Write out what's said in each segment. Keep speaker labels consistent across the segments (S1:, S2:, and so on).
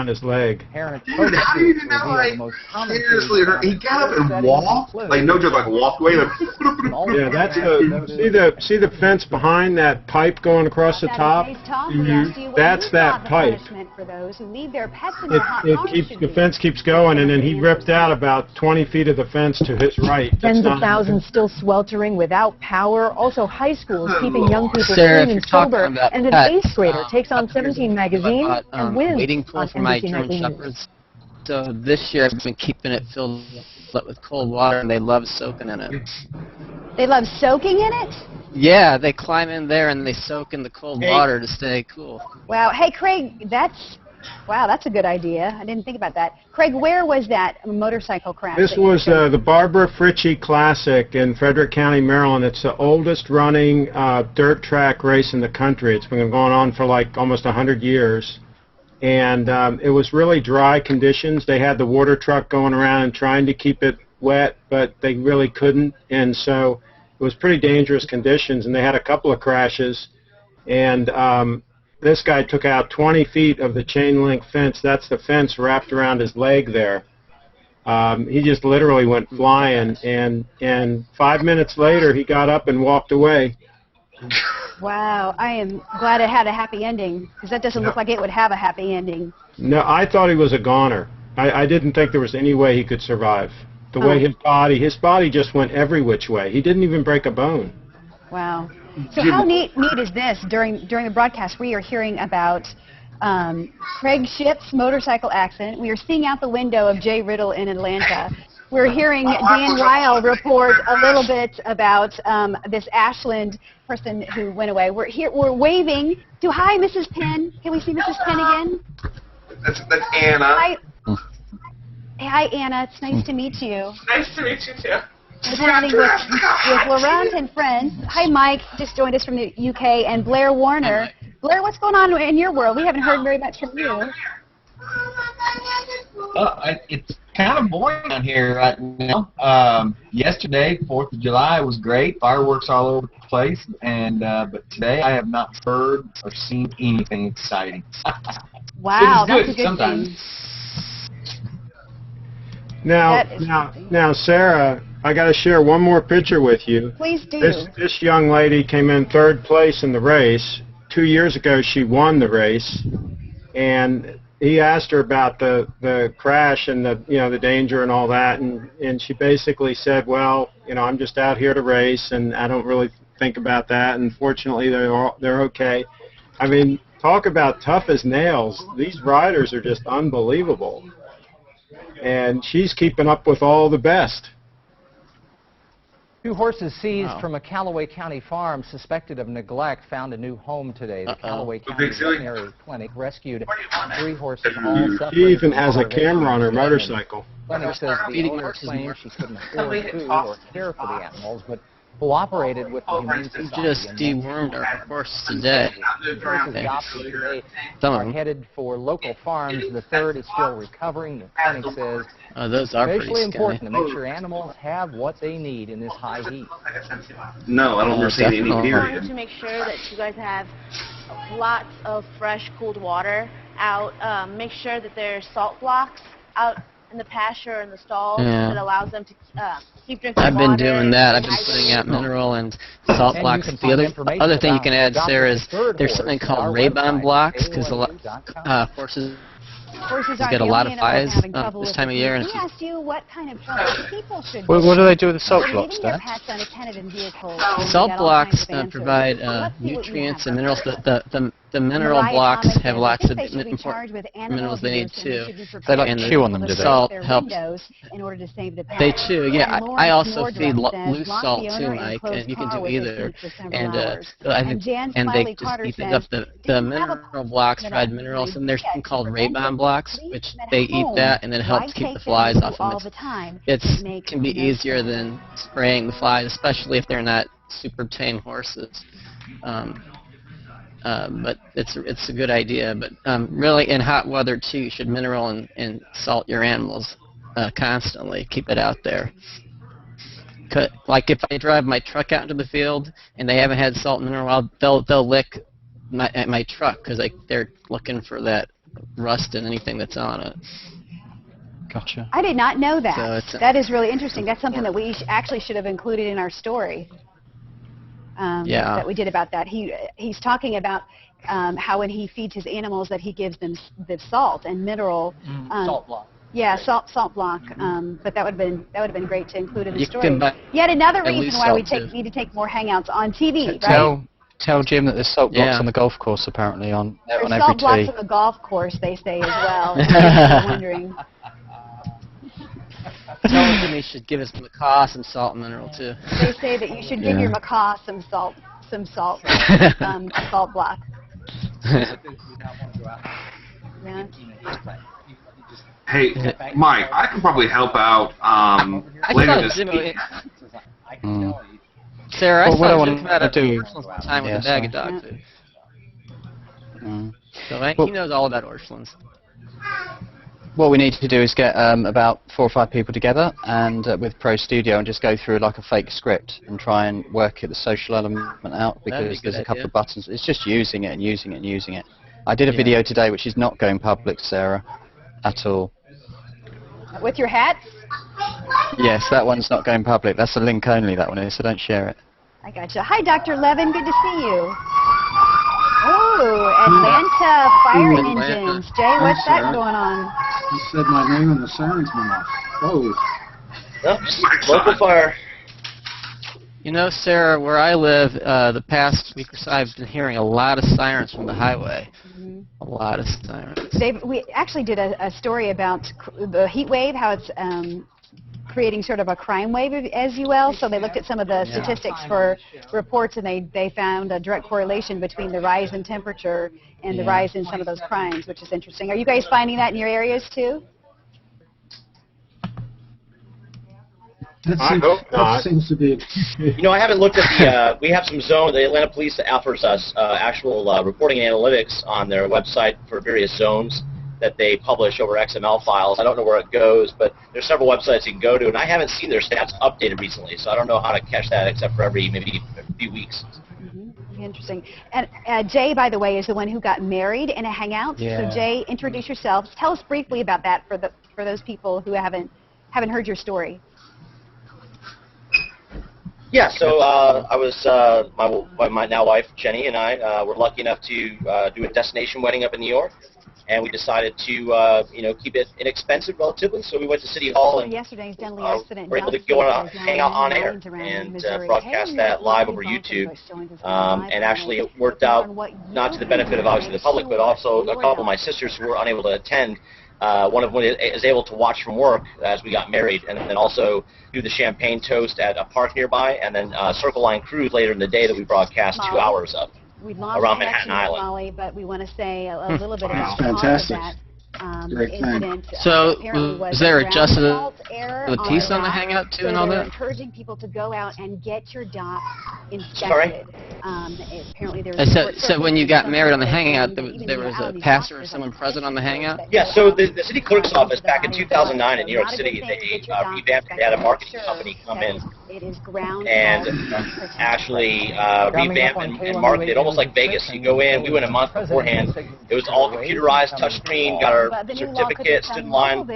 S1: around his leg.
S2: Parents how do you even know, like, seriously, he got up and walked? Like, no joke, like, walked away? Like,
S1: yeah, that's see the fence behind that pipe going across the top? That's that pipe. The fence keeps going, and then he ripped out about 20 feet of the fence to his right.
S3: Tens of thousands still sweltering without power. Also, high schools keeping young people clean and sober. And an 8th grader takes on 17 magazine and wins
S4: wading pool
S3: on
S4: for my
S3: NBC
S4: German
S3: Nightly News.
S4: Shepherds. So this year I've been keeping it filled with cold water, and they love soaking in it.
S5: They love soaking in it?
S4: Yeah, they climb in there and they soak in the cold water to stay cool.
S5: Wow. Hey, Craig, that's a good idea. I didn't think about that. Craig, where was that motorcycle crash?
S1: This was the Barbara Fritchie Classic in Frederick County, Maryland. It's the oldest running dirt track race in the country. It's been going on for like almost 100 years. And it was really dry conditions. They had the water truck going around and trying to keep it wet, but they really couldn't. And so it was pretty dangerous conditions, and they had a couple of crashes. And this guy took out 20 feet of the chain link fence. That's the fence wrapped around his leg there. He just literally went flying, and 5 minutes later he got up and walked away.
S5: Wow, I am glad it had a happy ending, because that doesn't look like it would have a happy ending.
S1: No, I thought he was a goner. I didn't think there was any way he could survive. The way his body just went every which way. He didn't even break a bone.
S5: Wow. So how neat is this? During the broadcast, we are hearing about Craig Shipp's motorcycle accident. We are seeing out the window of Jay Riddle in Atlanta. We're hearing Dan Ryle report a little bit about this Ashland person who went away. We're waving to hi, Mrs. Penn. Can we see Mrs. Penn again?
S2: That's Anna.
S5: Hi. Hi, Anna. It's nice to meet you.
S6: Nice to meet you too.
S5: We're chatting with Laurent and friends. Hi, Mike. Just joined us from the UK, and Blair Warner. Blair, what's going on in your world? We haven't heard very much from you.
S7: It's kind of boring down here right now. Yesterday, 4th of July, was great. Fireworks all over the place. And but today, I have not heard or seen anything exciting.
S5: Wow,
S7: that's
S5: a good
S7: sometimes.
S5: thing.
S1: Now, Sarah, I got to share one more picture with you.
S5: Please do.
S1: This young lady came in 3rd place in the race. 2 years ago, she won the race, and he asked her about the crash and the danger and all that, and she basically said, well, I'm just out here to race, and I don't really think about that. And fortunately, they're okay. I mean, talk about tough as nails. These riders are just unbelievable. And she's keeping up with all the best.
S8: 2 horses seized from a Callaway County farm suspected of neglect found a new home today. The Callaway County Veterinary Clinic rescued 3 horses, all separated.
S1: She even has a camera on her motorcycle.
S8: The clinic says the owner claims she couldn't afford food or care for the animals, but cooperated with the Humane Society.
S4: Just dewormed our horses today.
S8: Some are headed for local farms. The 3rd is still recovering. The clinic says
S4: those are
S8: especially important to make sure animals have what they need in this high heat.
S2: No, I don't remember seeing any period.
S9: To make sure that you guys have lots of fresh, cooled water out. Make sure that there's salt blocks out in the pasture and the stalls that allows them to keep drinking water.
S4: I've been doing that. I've been putting out mineral and salt blocks. The other thing you can add, Sarah, is there's something called Raybon blocks, because horses get a lot of flies this time of year. And
S5: asked you what kind of people should
S10: what do they do with the salt blocks, Dad?
S4: Salt blocks provide nutrients and minerals. The mineral blocks have lots of important minerals they need too.
S10: They like chew on them, do they?
S4: Salt helps. They chew, yeah. I also feed loose salt too, Mike, and you can do either. And they just eat up the mineral blocks, provide minerals, and there's something called Raybon blocks, which they eat that, and it helps keep the flies off them. It can be easier than spraying the flies, especially if they're not super tame horses. But it's a good idea. But really, in hot weather too, you should mineral and salt your animals constantly. Keep it out there. Like if I drive my truck out into the field and they haven't had salt and mineral, they'll lick my truck because they're looking for that rust in anything that's on it.
S10: Gotcha.
S5: I did not know that.
S4: So
S5: that is really interesting. That's something that we actually should have included in our story. That we did about that. He's talking about how when he feeds his animals that he gives them the salt and mineral.
S8: Salt block.
S5: Yeah, salt block. But that would have been great to include in the story. Yet another reason why we need to take more hangouts on TV, right?
S10: Tell Jim that there's salt blocks on the golf course apparently on every tee.
S5: Salt blocks on the golf course, they say as well. I'm wondering.
S4: Tell him he should give his macaw some salt and mineral too.
S5: They say that you should give your macaw some salt block. Yeah.
S2: Hey, Mike, I can probably help out later this week.
S4: Sarah,
S10: what I want to do
S4: time with a bag of dog food. So he knows all about Orscheln's.
S10: What we need to do is get about 4 or 5 people together and with Pro Studio and just go through like a fake script and try and work the social element out because there's a couple of buttons. It's just using it and using it and using it. I did a video today which is not going public, Sarah, at all.
S5: With your hats?
S10: Yes, that one's not going public. That's a link only, that one is, so don't share it.
S5: I gotcha. Hi, Dr. Levin. Good to see you. Oh, Atlanta fire engines. Jay, what's that going on?
S6: You said my name and the sirens went off. Oh.
S11: Yep, local fire.
S4: You know, Sarah, where I live, the past week or so, I've been hearing a lot of sirens from the highway. A lot of sirens.
S5: We actually did a story about the heat wave, how it's creating sort of a crime wave, as you will. So they looked at some of the statistics for reports, and they found a direct correlation between the rise in temperature and the rise in some of those crimes, which is interesting. Are you guys finding that in your areas too?
S6: That seems to be.
S11: You know, I haven't looked at the. We have some zone. The Atlanta Police offers us actual reporting and analytics on their website for various zones that they publish over XML files. I don't know where it goes, but there's several websites you can go to, and I haven't seen their stats updated recently, so I don't know how to catch that except for every maybe a few weeks.
S5: Interesting. And Jay, by the way, is the one who got married in a hangout.
S10: Yeah.
S5: So Jay, introduce yourself. Tell us briefly about that for those people who haven't heard your story.
S11: Yeah, so I was my now wife Jenny and I were lucky enough to do a destination wedding up in New York, and we decided to keep it inexpensive relatively. So we went to City Hall and were able to go on hang out on air and broadcast that live over YouTube. And actually, it worked out not to the benefit of obviously the public, but also a couple of my sisters who were unable to attend. One of them is able to watch from work as we got married, and then also do the champagne toast at a park nearby, and then Circle Line Cruise later in the day that we broadcast 2 hours of around Manhattan Island.
S5: Molly, but we want to say a little bit about
S6: fantastic.
S5: that.
S6: Great
S5: Incident.
S4: So was there adjusted Latisse on the hangout too and all that?
S5: Encouraging people to go out and get your dock inspected.
S11: Sorry?
S5: Apparently there
S4: I said, so when you got married on the hangout, there was a pastor or someone present on the hangout?
S11: Yeah, so the city clerk's office back in 2009 in New York City, they revamped, they had a marketing company come in and actually revamp and market it almost like Vegas. You go in, we went a month beforehand, it was all computerized, touchscreen, got our certificate, stood in line,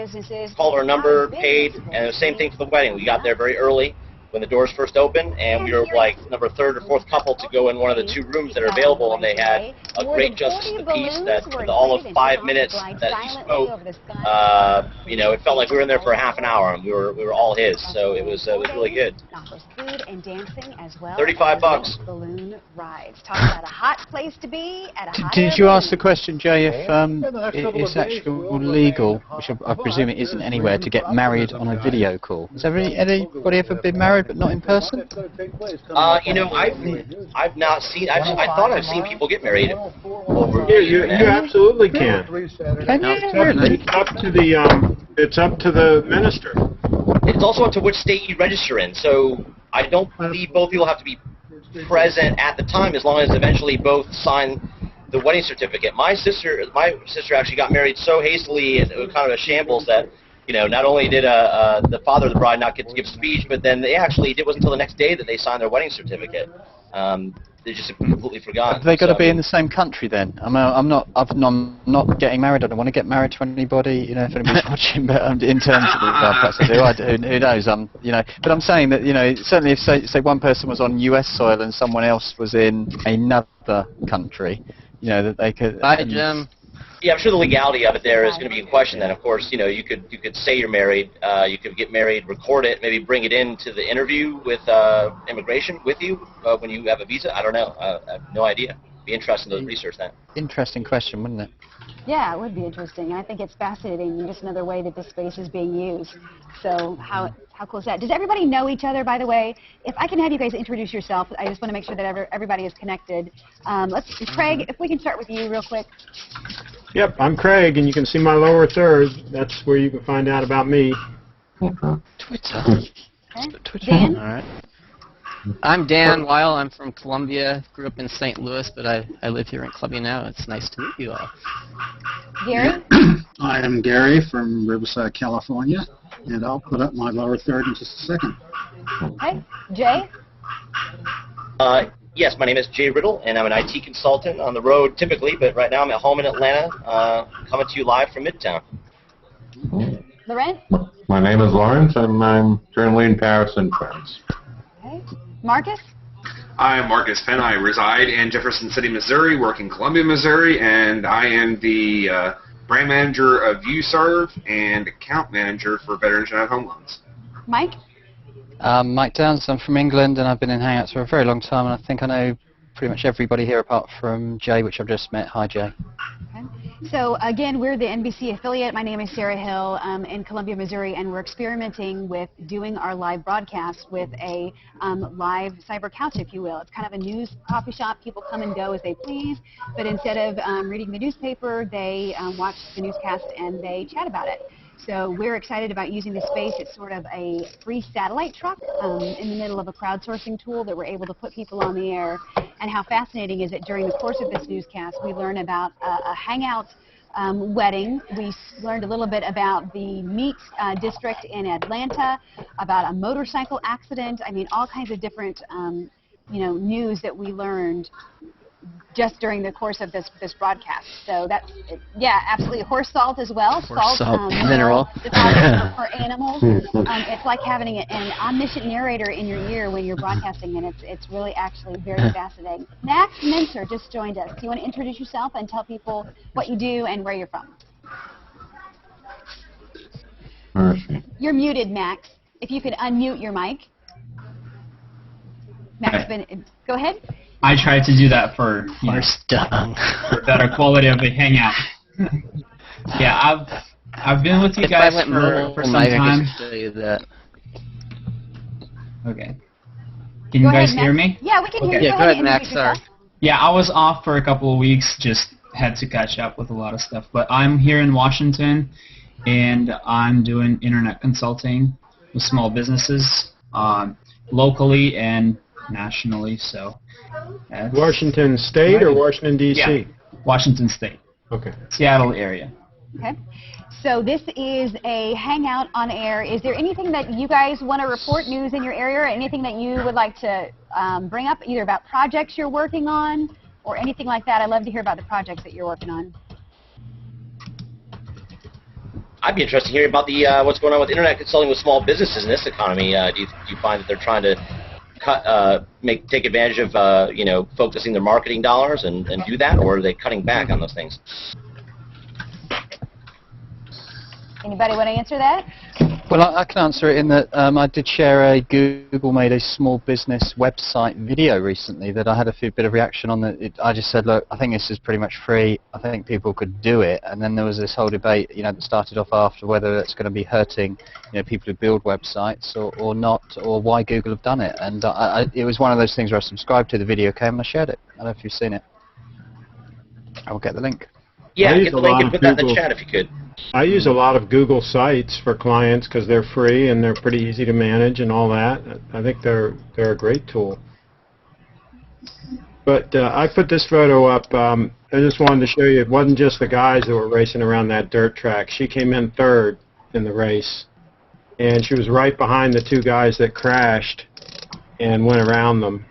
S11: called our number, paid, and the same thing for the wedding. We got there very early when the doors first opened, and we were like number 3rd or 4th couple to go in one of the 2 rooms that are available, and they had a great justice of the peace that in all of 5 minutes that he spoke, it felt like we were in there for a half an hour, and we were all his, so it was really good.
S5: Food and dancing as well.
S11: $35.
S5: Balloon rides. Talk about a hot place to be at a hot
S10: Did you ask the question, Jay, if it's actually legal, which I presume it isn't anywhere, to get married on a video call? Has anybody ever been married but not in person?
S11: I've not seen. I thought I've seen people get married over.
S1: Yeah, you absolutely can.
S10: Can you really?
S1: It's up to the minister.
S11: It's also up to which state you register in. So I don't believe both people have to be present at the time, as long as eventually both sign the wedding certificate. My sister actually got married so hastily, and it was kind of a shambles that. Not only did the father of the bride not get to give a speech, but then it wasn't until the next day that they signed their wedding certificate. they're just completely forgotten.
S10: Have they got to be in the same country then? I'm not getting married. I don't want to get married to anybody. You know, if anybody's watching, but in terms of perhaps I do. Who knows? You know, but I'm saying that, you know, certainly if say one person was on U.S. soil and someone else was in another country, you know, that they could.
S4: Hi, Jim.
S11: Yeah, I'm sure the legality of it there is going to be in question. Then, of course, you know, you could say you're married, you could get married, record it, maybe bring it into the interview with immigration with you when you have a visa. I don't know. I have no idea. Be interesting to research that.
S10: Interesting question, wouldn't it?
S5: Yeah, it would be interesting. I think it's fascinating, just another way that this space is being used. So how cool is that? Does everybody know each other, by the way? If I can have you guys introduce yourself, I just want to make sure that everybody is connected. Craig, if we can start with you real quick.
S1: Yep, I'm Craig, and you can see my lower third. That's where you can find out about me.
S10: Twitter.
S5: Okay.
S10: Twitter.
S5: Dan?
S4: All right. I'm Dan Weil. I'm from Columbia. Grew up in St. Louis, but I live here in Columbia now. It's nice to meet you all.
S5: Gary?
S6: I am Gary from Riverside, California, and I'll put up my lower third in just a second.
S5: Okay. Jay?
S11: Yes, my name is Jay Riddle, and I'm an IT consultant on the road typically, but right now I'm at home in Atlanta, coming to you live from Midtown.
S5: Laurent?
S2: My name is Lawrence, and I'm currently in Paris and France.
S5: Okay. Marcus?
S12: I'm Marcus Penn. I reside in Jefferson City, Missouri, work in Columbia, Missouri, and I am the brand manager of UServe and account manager for Veterans United Home Loans.
S5: Mike?
S10: Mike Downs. I'm from England, and I've been in Hangouts for a very long time, and I think I know pretty much everybody here apart from Jay, which I've just met. Hi, Jay.
S5: Okay. So again, we're the NBC affiliate. My name is Sarah Hill in Columbia, Missouri, and we're experimenting with doing our live broadcast with a live cyber couch, if you will. It's kind of a news coffee shop. People come and go as they please, but instead of reading the newspaper, they watch the newscast and they chat about it. So we're excited about using this space. It's sort of a free satellite truck in the middle of a crowdsourcing tool that we're able to put people on the air. And how fascinating is it during the course of this newscast, we learn about a Hangout wedding. We learned a little bit about the meat district in Atlanta, about a motorcycle accident. I mean, all kinds of different news that we learned just during the course of this broadcast. So that's, yeah, absolutely. Horse salt as well.
S4: Horse salt, mineral.
S5: For animals. It's like having an omniscient narrator in your ear when you're broadcasting, and it's really actually very fascinating. Max Mincer just joined us. Do you want to introduce yourself and tell people what you do and where you're from? You're muted, Max. If you could unmute your mic. Max, go ahead.
S13: I tried to do that for better quality of a hangout. Yeah, I've been with you guys for some time. Okay. Can you guys hear me?
S5: Yeah, we can hear you.
S4: Yeah, go ahead, Max. Sorry.
S13: Yeah, I was off for a couple of weeks. Just had to catch up with a lot of stuff. But I'm here in Washington, and I'm doing internet consulting with small businesses locally and nationally. So.
S1: Washington State or Washington, D.C.?
S13: Yeah, Washington State.
S1: Okay.
S13: Seattle area.
S5: Okay. So this is a hangout on air. Is there anything that you guys want to report, news in your area, or anything that you would like to bring up, either about projects you're working on or anything like that? I'd love to hear about the projects that you're working on.
S11: I'd be interested to hear about the what's going on with internet consulting with small businesses in this economy. Do you find that they're trying to take advantage of focusing their marketing dollars and do that, or are they cutting back on those things?
S5: Anybody want to answer that?
S10: Well, I can answer it in that I did share Google made a small business website video recently that I had a bit of reaction on. I just said, look, I think this is pretty much free. I think people could do it. And then there was this whole debate, that started off after whether it's going to be hurting, people who build websites or not, or why Google have done it. And it was one of those things where I subscribed to the video, came and I shared it. I don't know if you've seen it. I will get the link.
S11: Yeah, get the link and put that in the chat if you could.
S1: I use a lot of Google Sites for clients because they're free and they're pretty easy to manage and all that. I think they're a great tool. But I put this photo up. I just wanted to show you it wasn't just the guys that were racing around that dirt track. She came in third in the race, and she was right behind the two guys that crashed and went around them.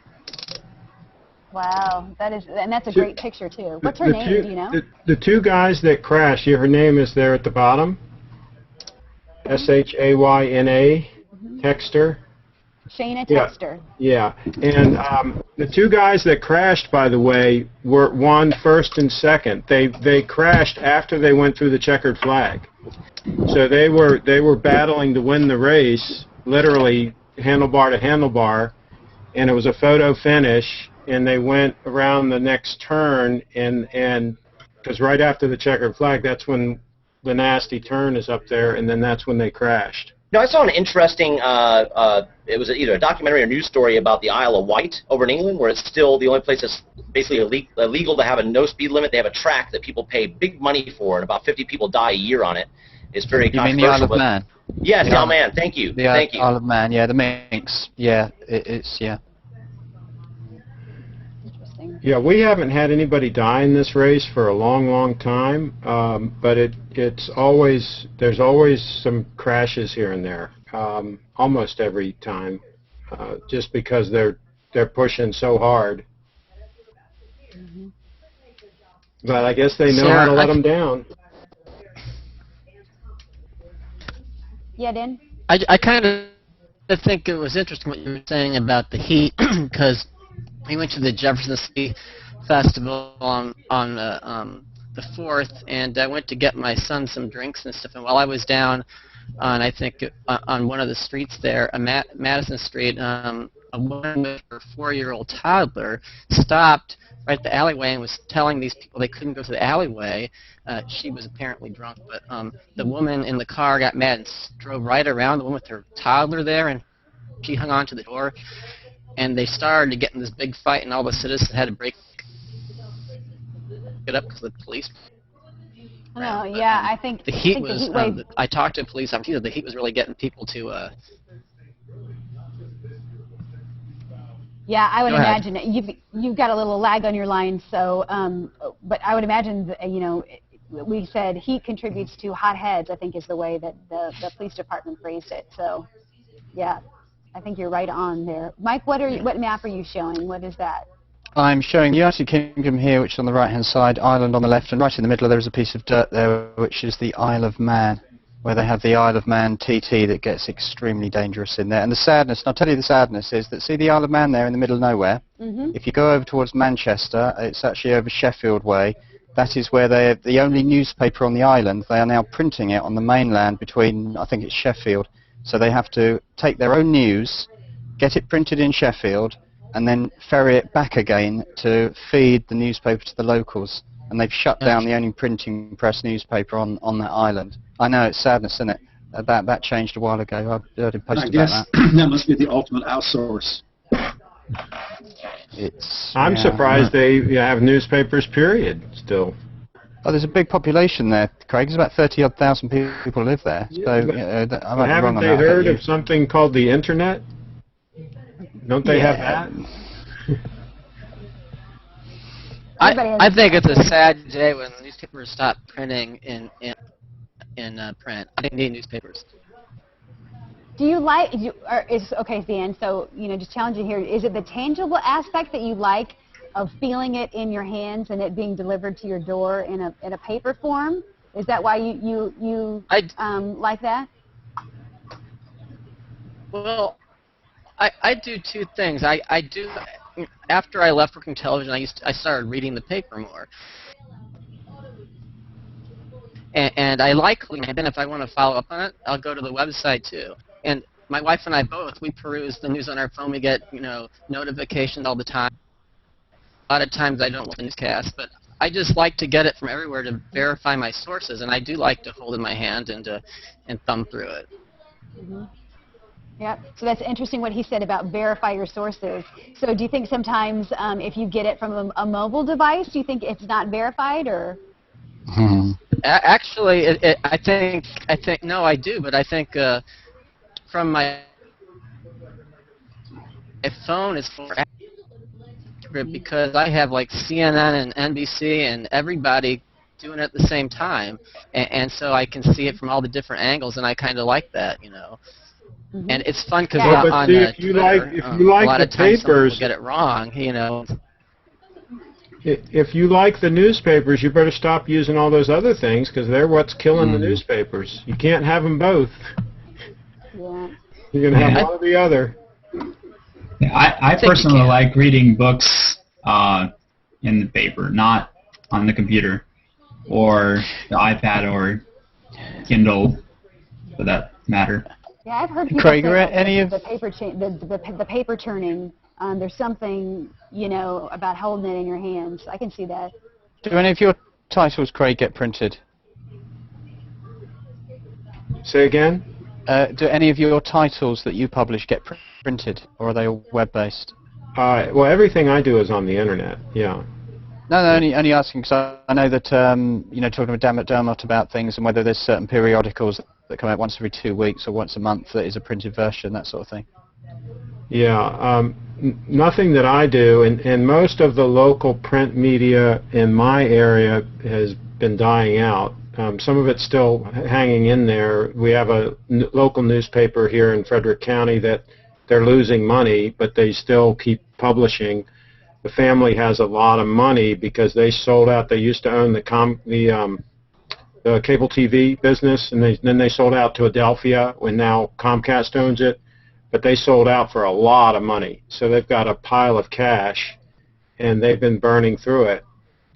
S5: Wow, that's a great picture too. What's her name? Do you know?
S1: The two guys that crashed. Her name is there at the bottom. Shayna Texter.
S5: Shayna Texter.
S1: Yeah. And the two guys that crashed, by the way, won first and second. They crashed after they went through the checkered flag. So they were battling to win the race, literally handlebar to handlebar, and it was a photo finish. And they went around the next turn, and because right after the checkered flag, that's when the nasty turn is up there, and then that's when they crashed.
S11: No, I saw an interesting, it was either a documentary or news story about the Isle of Wight over in England, where it's still the only place that's basically illegal to have a no speed limit. They have a track that people pay big money for, and about 50 people die a year on it. It's very controversial.
S10: You mean the Isle of Man?
S11: Yes, the Isle of Man. Thank you. Thank you.
S10: Isle of Man, yeah, the minks. Yeah, it's, yeah.
S1: Yeah, we haven't had anybody die in this race for a long, long time, but there's always some crashes here and there, almost every time, just because they're pushing so hard.
S5: Mm-hmm.
S1: But I guess they know how to let them down.
S5: Yeah, Dan?
S4: I kind of think it was interesting what you were saying about the heat, because we went to the Jefferson City Festival on the 4th, and I went to get my son some drinks and stuff. And while I was down on, I think, on one of the streets there, Madison Street, a woman with her 4-year-old toddler stopped right at the alleyway and was telling these people they couldn't go to the alleyway. She was apparently drunk, but the woman in the car got mad and drove right around the woman with her toddler there, and she hung on to the door. And they started to get in this big fight, and all the citizens had to break it up because of the police.
S5: Oh, yeah, I think
S4: the heat was. I talked to police officers. The heat was really getting people to.
S5: Yeah, I would imagine you've got a little lag on your line, so. But I would imagine that, we said heat contributes to hot heads. I think is the way that the police department phrased it. So, yeah. I think you're right on there. Mike, what map are you showing? What is that?
S10: I'm showing the United Kingdom here, which is on the right-hand side, Ireland on the left, and right in the middle there is a piece of dirt there, which is the Isle of Man, where they have the Isle of Man TT that gets extremely dangerous in there. And the sadness, and I'll tell you the sadness, is that see the Isle of Man there in the middle of nowhere? Mm-hmm. If you go over towards Manchester, it's actually over Sheffield way. That is where they're the only newspaper on the island. They are now printing it on the mainland between, I think it's Sheffield. So they have to take their own news, get it printed in Sheffield, and then ferry it back again to feed the newspaper to the locals. And they've shut down the only printing press newspaper on that island. I know, it's sadness, isn't it? That changed a while ago. I heard him post about that.
S6: That must be the ultimate outsource.
S1: I'm surprised they have newspapers, period, still.
S10: Oh, there's a big population there, Craig. There's about 30,000 people live there. So, I might be wrong on that.
S1: Haven't they heard of something called the Internet? Don't they have that?
S4: I think it's a sad day when newspapers stop printing in print. I think they need newspapers.
S5: Do you like? Okay, Dan. So just challenging here. Is it the tangible aspect that you like? Of feeling it in your hands and it being delivered to your door in a paper form? Is that why you like that?
S4: Well, I do two things. I do after I left working television, I started reading the paper more. And I like, and then if I want to follow up on it, I'll go to the website too. And my wife and I both, we peruse the news on our phone. We get notifications all the time. A lot of times I don't watch the newscast, but I just like to get it from everywhere to verify my sources, and I do like to hold it in my hand and thumb through it.
S5: Mm-hmm. Yeah, so that's interesting what he said about verify your sources. So do you think sometimes if you get it from a mobile device, do you think it's not verified, or?
S4: Actually, I think no, I do, but I think from my phone is for. Because I have like CNN and NBC and everybody doing it at the same time, and so I can see it from all the different angles, and I kind of like that, Mm-hmm. And it's fun because on
S1: if you like
S4: a lot of times
S1: papers,
S4: people get it wrong,
S1: if you like the newspapers, you better stop using all those other things because they're what's killing the newspapers. You can't have them both.
S5: Yeah.
S1: You're going to have one or the other.
S13: Yeah, I personally like reading books in the paper, not on the computer or the iPad or Kindle, for that matter.
S5: Yeah, I've heard people
S10: Craig,
S5: say
S10: any of
S5: the paper turning. There's something, you know, about holding it in your hands. I can see that.
S10: Do any of your titles, Craig, get printed?
S1: Say again?
S10: Do any of your titles that you publish get printed, or are they all web-based?
S1: Well, everything I do is on the internet. Yeah.
S10: No, only asking because I know that you know, talking with Dermot about things and whether there's certain periodicals that come out once every 2 weeks or once a month that is a printed version, that sort of thing.
S1: Yeah, nothing that I do, and most of the local print media in my area has been dying out. Some of it's still hanging in there. We have a local newspaper here in Frederick County that they're losing money, but they still keep publishing. The family has a lot of money because they sold out. They used to own the cable TV business, and then they sold out to Adelphia, when now Comcast owns it. But they sold out for a lot of money. So they've got a pile of cash, and they've been burning through it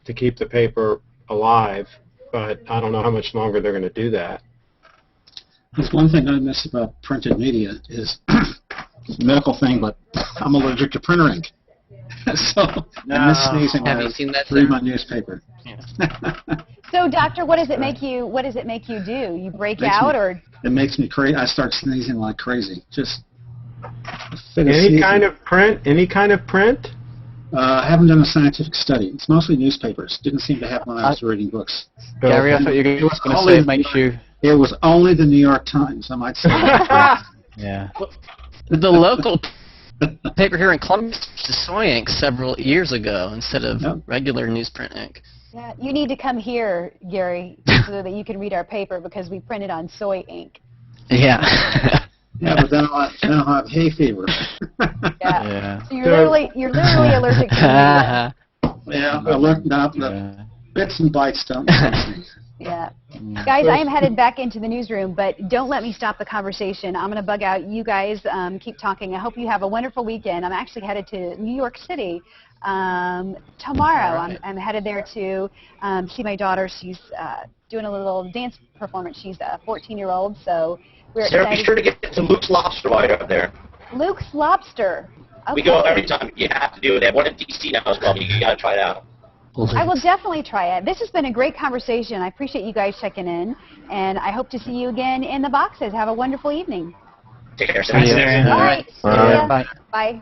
S1: to keep the paper alive. But I don't know how much longer they're going to do that.
S6: There's one thing I miss about printed media is it's a medical thing, but I'm allergic to printer ink. So I miss sneezing when I read my newspaper.
S10: Yeah.
S5: So, doctor, what does it make you? What does it make you do? You break out, or?
S6: It makes me crazy. I start sneezing like crazy. Just
S1: any kind of print? Any kind of print?
S6: I haven't done a scientific study. It's mostly newspapers. Didn't seem to happen when I was reading books.
S10: Gary, I thought you were going to say it makes you...
S6: It was only the New York Times, I might say.
S10: Yeah.
S4: The local paper here in Columbus used soy ink several years ago instead of regular newsprint ink.
S5: Yeah, you need to come here, Gary, so that you can read our paper because we printed on soy ink.
S4: Yeah.
S6: Yeah, but then I'll have hay fever.
S5: Yeah. So you're literally allergic to media.
S6: Yeah, bits and bites don't make sense.
S5: Yeah. Guys, I am headed back into the newsroom, but don't let me stop the conversation. I'm going to bug out. You guys keep talking. I hope you have a wonderful weekend. I'm actually headed to New York City tomorrow. Right. I'm headed there to see my daughter. She's doing a little dance performance. She's a 14-year-old, so we're
S11: Sarah,
S5: excited.
S11: be sure to get some Luke's Lobster while you're up there.
S5: Luke's Lobster. Okay.
S11: We go every time. You have to do it. They have one in D.C. now as well. You got to try it out.
S5: I will definitely try it. This has been a great conversation. I appreciate you guys checking in, and I hope to see you again in the boxes. Have a wonderful evening.
S11: Take care. Sarah.
S5: All right.
S10: Bye.
S5: Bye.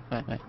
S10: Bye. Bye.